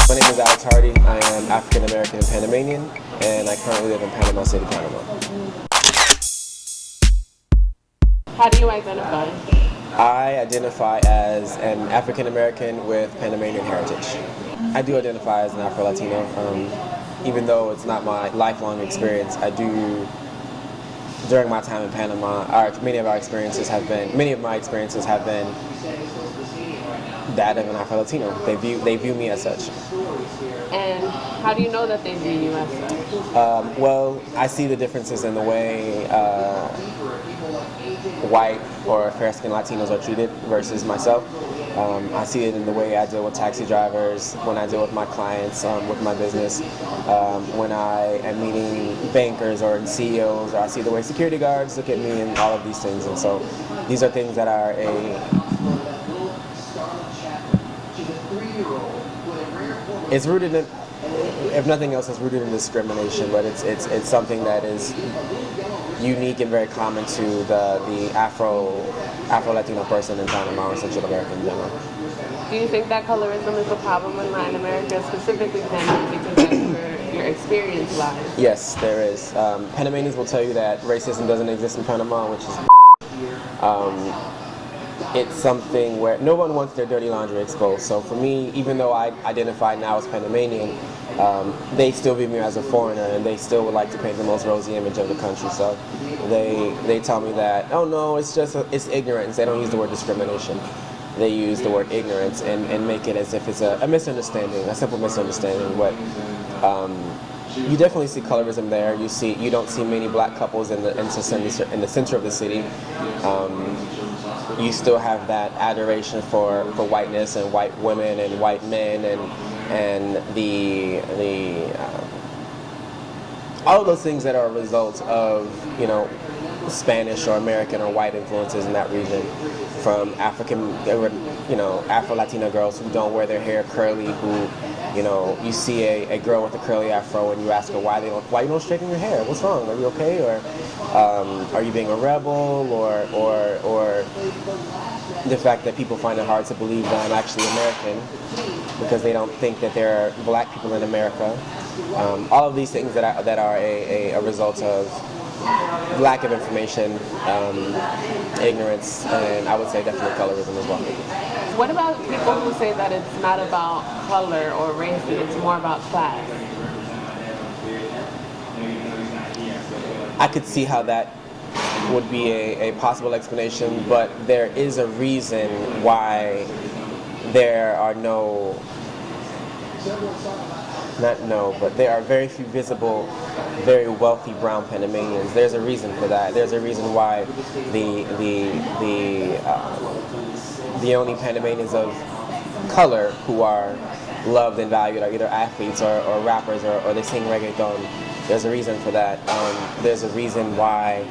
My name is Alex Hardy. I am African American and Panamanian, and I currently live in Panama City, Panama. How do you identify? I identify as an African American with Panamanian heritage. I do identify as an Afro-Latino. Even though it's not my lifelong experience, I do, during my time in Panama, many of my experiences have been that of an Afro-Latino. They view me as such. And how do you know that they view you as such? Well, I see the differences in the way white or fair-skinned Latinos are treated versus myself. I see it in the way I deal with taxi drivers, when I deal with my clients, with my business, when I am meeting bankers or CEOs, or I see the way security guards look at me and all of these things. And so these are things that are it's rooted in, if nothing else, it's rooted in discrimination, but it's something that is unique and very common to the Afro-Latino person in Panama or Central America in general. Do you think that colorism is a problem in Latin America, specifically Panama, because that's where your experience lies? Yes, there is. Panamanians will tell you that racism doesn't exist in Panama, which is it's something where no one wants their dirty laundry exposed. So for me, even though I identify now as Panamanian, they still view me as a foreigner, and they still would like to paint the most rosy image of the country. So they tell me that, oh no, it's ignorance. They don't use the word discrimination. They use the word ignorance and make it as if it's a misunderstanding, a simple misunderstanding. But you definitely see colorism there. You don't see many black couples in the center of the city. You still have that adoration for whiteness and white women and white men and all of those things that are a result of Spanish or American or white influences in that region, from Afro-Latina girls who don't wear their hair curly, who you see a girl with a curly afro and you ask her why you don't straighten your hair, what's wrong, are you okay, or are you being a rebel, or the fact that people find it hard to believe that I'm actually American because they don't think that there are black people in America. All of these things that are a result of lack of information, ignorance, and I would say definitely colorism as well. What about people who say that it's not about color or race, and it's more about class? I could see how that would be a possible explanation, but there is a reason why there are there are very few visible, very wealthy brown Panamanians. There's a reason for that. There's a reason why the only Panamanians of color who are loved and valued are either athletes or rappers or they sing reggaeton. There's a reason for that. There's a reason why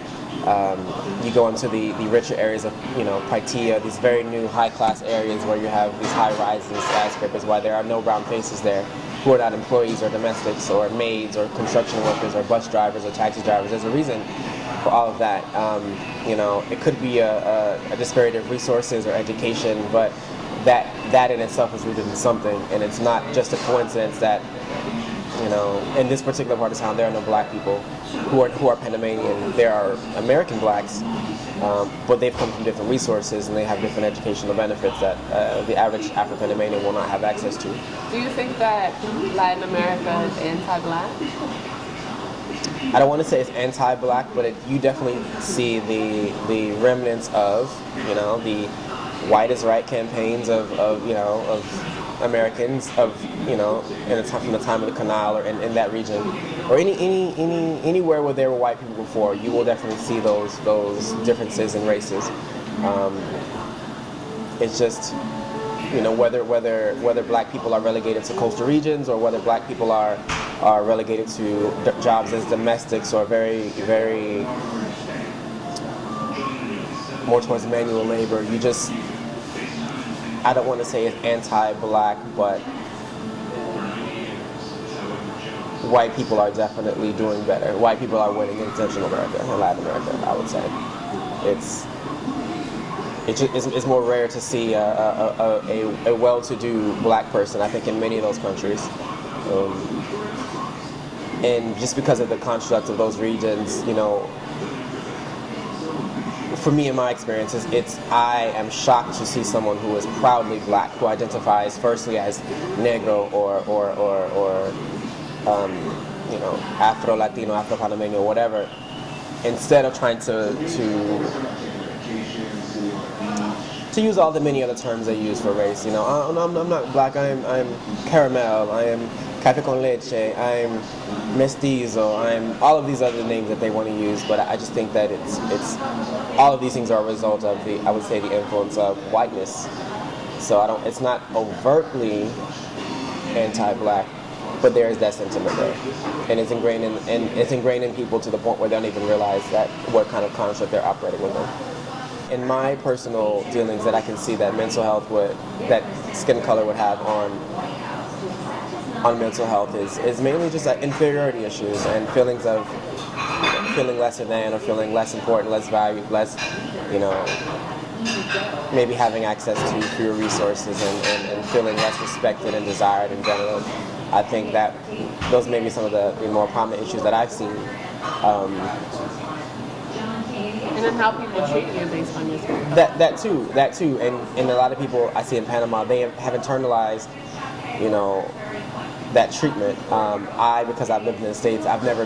you go into the richer areas of Paitilla, these very new high-class areas where you have these high-rises and skyscrapers, why there are no brown faces there, who are not employees or domestics or maids or construction workers or bus drivers or taxi drivers. There's a reason for all of that. It could be a disparity of resources or education, but that in itself is rooted in something, and it's not just a coincidence that in this particular part of town there are no black people who are Panamanian. There are American blacks, but they've come from different resources and they have different educational benefits that the average Afro-Panamanian will not have access to. Do you think that Latin America is anti-black? I don't want to say it's anti-black, but you definitely see the remnants of the white is right campaigns of Americans from the time of the Canal or in that region, or anywhere where there were white people before. You will definitely see those differences in races. It's just whether black people are relegated to coastal regions or whether black people are relegated to jobs as domestics or very very more towards manual labor. I don't want to say it's anti-black, but white people are definitely doing better. White people are winning in Central America and Latin America, I would say. it's more rare to see a well-to-do black person, I think, in many of those countries. And just because of the construct of those regions, you know, for me in my experiences, I am shocked to see someone who is proudly black, who identifies firstly as Negro or you know, Afro-Latino, Afro-Panameño, whatever, instead of trying to use all the many other terms they use for race. You know, I'm not black, I'm caramel, I am café con leche, I'm mestizo, I'm all of these other names that they want to use, but I just think that it's all of these things are a result of I would say the influence of whiteness. So it's not overtly anti-black, but there is that sentiment there, and it's ingrained in people to the point where they don't even realize that what kind of construct they're operating within. In my personal dealings, that I can see that mental health that skin color would have on mental health is mainly just like inferiority issues and feelings of feeling lesser than or feeling less important, less valued, less, you know, maybe having access to fewer resources and feeling less respected and desired in general. I think that those may be some of the more prominent issues that I've seen. And then how people treat you based on your skin. That too, and a lot of people I see in Panama, they have internalized, you know, that treatment. Because I've lived in the States, I've never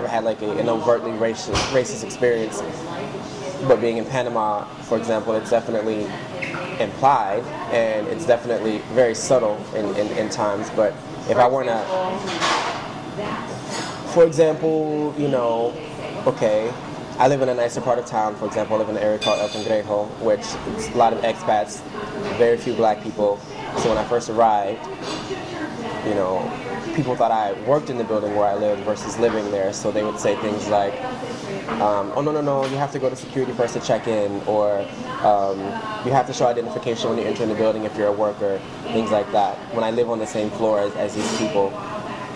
had like an overtly racist experience. But being in Panama, for example, it's definitely implied, and it's definitely very subtle in times. But if I were to, for example, you know, okay, I live in a nicer part of town. For example, I live in an area called El Cangrejo, which is a lot of expats, very few black people. So when I first arrived, you know, people thought I worked in the building where I lived versus living there. So they would say things like, oh, no, you have to go to security first to check in, or you have to show identification when you enter the building if you're a worker, things like that. When I live on the same floor as these people.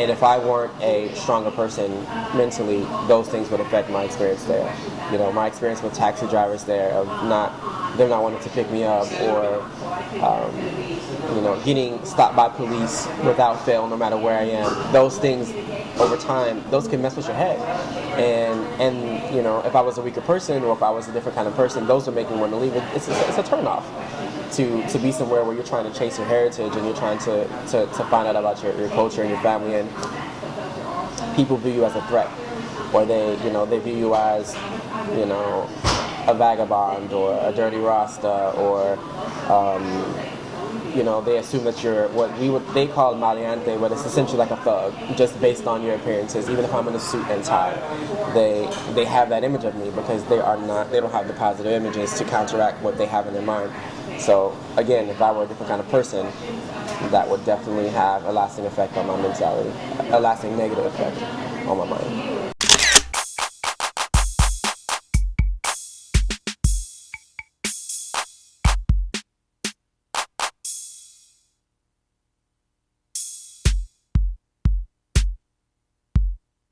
And if I weren't a stronger person mentally, those things would affect my experience there. You know, my experience with taxi drivers there, of them not wanting to pick me up, or you know, getting stopped by police without fail, no matter where I am. Those things, over time, those can mess with your head. And you know, if I was a weaker person, or if I was a different kind of person, those would make me want to leave. It's a turnoff to be somewhere where you're trying to chase your heritage and you're trying to find out about your culture and your family, and people view you as a threat, or they view you as, you know, a vagabond or a dirty rasta, or you know, they assume that you're they call maleante, but it's essentially like a thug, just based on your appearances. Even if I'm in a suit and tie, they have that image of me because they don't have the positive images to counteract what they have in their mind. So again, if I were a different kind of person, that would definitely have a lasting effect on my mentality, a lasting negative effect on my mind.